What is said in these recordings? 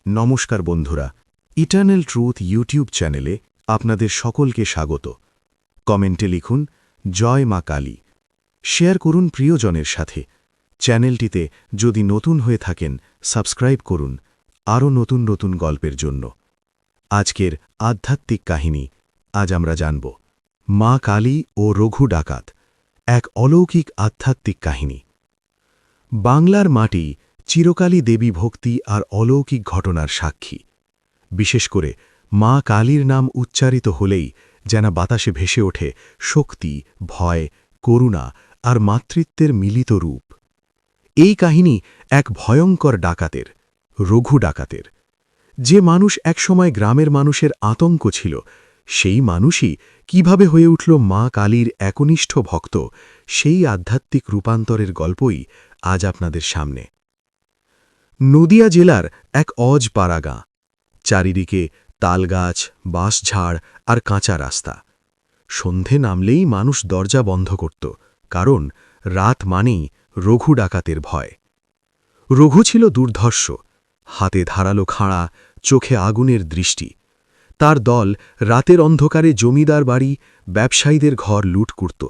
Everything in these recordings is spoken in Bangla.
নমস্কার বন্ধুরা, ইটার্নাল ট্রুথ ইউটিউব চ্যানেলে আপনাদের সকলকে স্বাগত। কমেন্টে লিখুন জয় মা কালী, শেয়ার করুন প্রিয়জনের সাথে। চ্যানেলটিতে যদি নতুন হয়ে থাকেন সাবস্ক্রাইব করুন আরও নতুন নতুন গল্পের জন্য। আজকের আধ্যাত্মিক কাহিনী আজ আমরা জানব মা কালী ও রঘু ডাকাত, এক অলৌকিক আধ্যাত্মিক কাহিনী। বাংলার মাটি চিরকালই দেবী ভক্তি আর অলৌকিক ঘটনার সাক্ষী। বিশেষ করে মা কালীর নাম উচ্চারিত হলেই যেন বাতাসে ভেসে ওঠে শক্তি, ভয়, করুণা আর মাতৃত্বের মিলিত রূপ। এই কাহিনী এক ভয়ঙ্কর ডাকাতের, রঘু ডাকাতের। যে মানুষ একসময় গ্রামের মানুষের আতঙ্ক ছিল, সেই মানুষই কিভাবে হয়ে উঠল মা কালীর একনিষ্ঠ ভক্ত, সেই আধ্যাত্মিক রূপান্তরের গল্পই আজ আপনাদের সামনে। নদিয়া জেলার এক অজপাড়া গাঁ, চারিদিকে তালগাছ, বাঁশঝাড় আর কাঁচা রাস্তা। সন্ধে নামলেই মানুষ দরজা বন্ধ করত, কারণ রাত মানেই রঘু ডাকাতের ভয়। রঘু ছিল দুর্ধর্ষ, হাতে ধারালো খাঁড়া, চোখে আগুনের দৃষ্টি। তার দল রাতের অন্ধকারে জমিদার বাড়ি, ব্যবসায়ীদের ঘর লুট করত।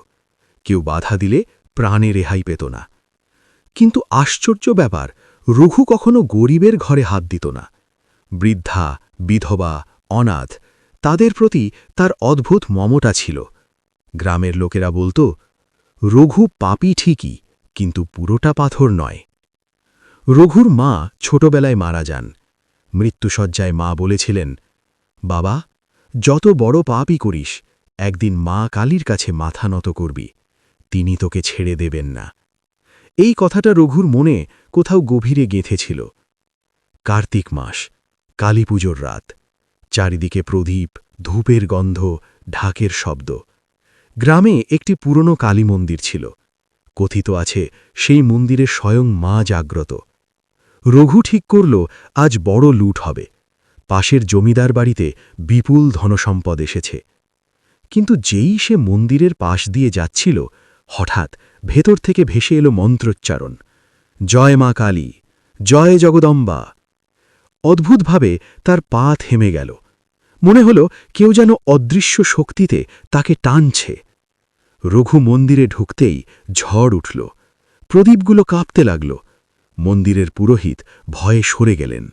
কেউ বাধা দিলে প্রাণে রেহাই পেত না। কিন্তু আশ্চর্য ব্যাপার, রঘু কখনো গরিবের ঘরে হাত দিত না। বৃদ্ধা, বিধবা, অনাথ, তাদের প্রতি তার অদ্ভুত মমতা ছিল। গ্রামের লোকেরা বলত, রঘু পাপী ঠিকই, কিন্তু পুরোটা পাথর নয়। রঘুর মা ছোটবেলায় মারা যান। মৃত্যুশয্যায় মা বলেছিলেন, বাবা, যত বড় পাপই করিস, একদিন মা কালীর কাছে মাথা নত করবি, তিনি তোকে ছেড়ে দেবেন না। এই কথাটা রঘুর মনে কোথাও গভীরে গেঁথেছিল। কার্তিক মাস, কালীপুজোর রাত, চারিদিকে প্রদীপ, ধূপের গন্ধ, ঢাকের শব্দ। গ্রামে একটি পুরনো কালী মন্দির ছিল। কথিত আছে সেই মন্দিরে স্বয়ং মা জাগ্রত। রঘু ঠিক করল আজ বড় লুট হবে। পাশের জমিদার বাড়িতে বিপুল ধনসম্পদ এসেছে। কিন্তু যেই সে মন্দিরের পাশ দিয়ে যাচ্ছিল, হঠাৎ ভেতর থেকে ভেসে এলো মন্ত্রোচ্চারণ, জয় মা কালী, জয় জগদম্বা। অদ্ভুতভাবে তার পা থেমে গেল। মনে হল কেউ যেন অদৃশ্য শক্তিতে তাকে টানছে। রঘু মন্দিরে ঢুকতেই ঝড় উঠল। প্রদীপগুলো কাঁপতে লাগল। মন্দিরের পুরোহিত ভয়ে সরে গেলেন।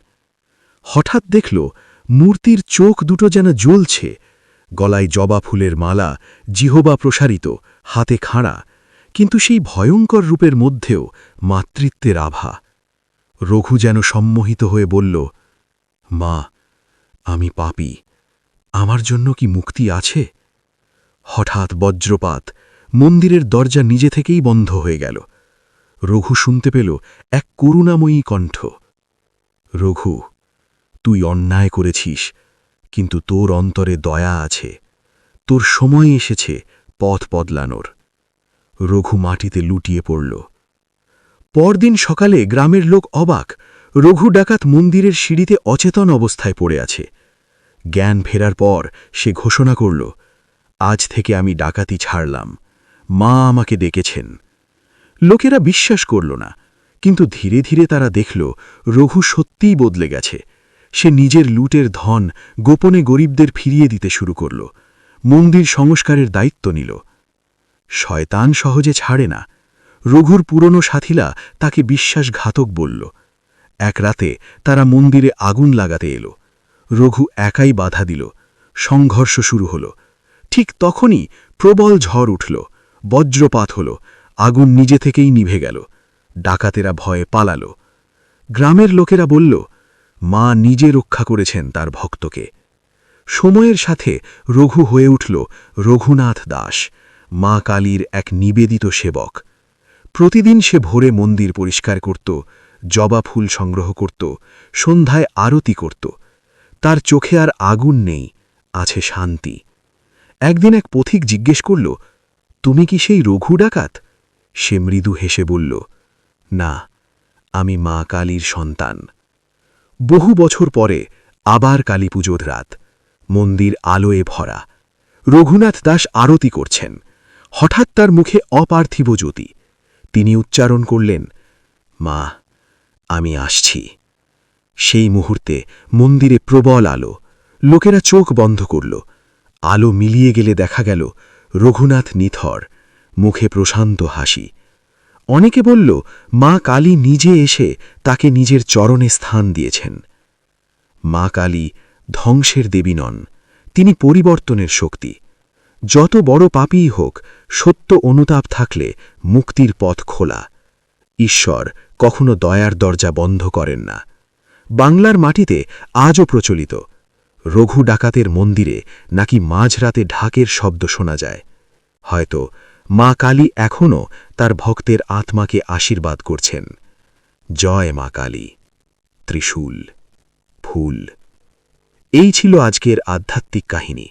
হঠাৎ দেখল মূর্তির চোখ দুটো যেন জ্বলছে। গলায় জবা ফুলের মালা, জিহবা প্রসারিত, হাতে খাঁড়া, কিন্তু সেই ভয়ঙ্কর রূপের মধ্যেও মাতৃত্বের আভা। রঘু যেন সম্মোহিত হয়ে বলল, মা, আমি পাপী, আমার জন্য কি মুক্তি আছে? হঠাৎ বজ্রপাত, মন্দিরের দরজা নিজে থেকেই বন্ধ হয়ে গেল। রঘু শুনতে পেল এক করুণাময়ী কণ্ঠ, রঘু, তুই অন্যায় করেছিস, কিন্তু তোর অন্তরে দয়া আছে, তোর সময় এসেছে পথ বদলানোর। রঘু মাটিতে লুটিয়ে পড়ল। পরদিন সকালে গ্রামের লোক অবাক, রঘু ডাকাত মন্দিরের সিঁড়িতে অচেতন অবস্থায় পড়ে আছে। জ্ঞান ফেরার পর সে ঘোষণা করল, আজ থেকে আমি ডাকাতি ছাড়লাম, মা আমাকে ডেকেছেন। লোকেরা বিশ্বাস করল না, কিন্তু ধীরে ধীরে তারা দেখল রঘু সত্যিই বদলে গেছে। সে নিজের লুটের ধন গোপনে গরিবদের ফিরিয়ে দিতে শুরু করল, মন্দির সংস্কারের দায়িত্ব নিল। শয়তান সহজে ছাড়ে না। রঘুর পুরনো সাথীরা তাকে বিশ্বাসঘাতক বলল। এক রাতে তারা মন্দিরে আগুন লাগাতে এলো। রঘু একাই বাধা দিল। সংঘর্ষ শুরু হল। ঠিক তখনই প্রবল ঝড় উঠল, বজ্রপাত হল, আগুন নিজে থেকেই নিভে গেল। ডাকাতেরা ভয়ে পালাল। গ্রামের লোকেরা বলল, মা নিজে রক্ষা করেছেন তার ভক্তকে। সময়ের সাথে রঘু হয়ে উঠল রঘুনাথ দাস, মা কালীর এক নিবেদিত সেবক। প্রতিদিন সে ভোরে মন্দির পরিষ্কার করত, জবা ফুল সংগ্রহ করত, সন্ধ্যায় আরতি করত। তার চোখে আর আগুন নেই, আছে শান্তি। একদিন এক পথিক জিজ্ঞেস করল, তুমি কি সেই রঘু ডাকাত? সে মৃদু হেসে বলল, না, আমি মা কালীর সন্তান। বহু বছর পরে আবার কালীপুজোর রাত, মন্দির আলোয় ভরা। রঘুনাথ দাস আরতি করছেন। হঠাৎ তার মুখে অপার্থিব জ্যোতি। তিনি উচ্চারণ করলেন, মা, আমি আসছি। সেই মুহূর্তে মন্দিরে প্রবল আলো। লোকেরা চোখ বন্ধ করল। আলো মিলিয়ে গেলে দেখা গেল রঘুনাথ নিথর, মুখে প্রশান্ত হাসি। অনেকে বলল, মা কালী নিজে এসে তাকে নিজের চরণে স্থান দিয়েছেন। মা কালী ধ্বংসের দেবী নন, তিনি পরিবর্তনের শক্তি। যত বড় পাপীই হোক, সত্য অনুতাপ থাকলে মুক্তির পথ খোলা। ঈশ্বর কখনো দয়ার দরজা বন্ধ করেন না। বাংলার মাটিতে আজও প্রচলিত, রঘু ডাকাতের মন্দিরে নাকি মাঝরাতে ঢাকের শব্দ শোনা যায়। হয়তো মা কালী এখনও তার ভক্তের আত্মাকে আশীর্বাদ করছেন। জয় মা কালী। ত্রিশূল, ফুল। এই ছিল আজকের আধ্যাত্মিক কাহিনী।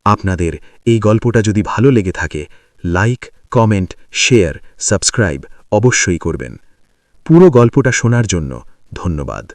আপনাদের এই গল্পটা যদি ভালো লেগে থাকে, লাইক, কমেন্ট, শেয়ার, সাবস্ক্রাইব অবশ্যই করবেন। পুরো গল্পটা শোনার জন্য ধন্যবাদ।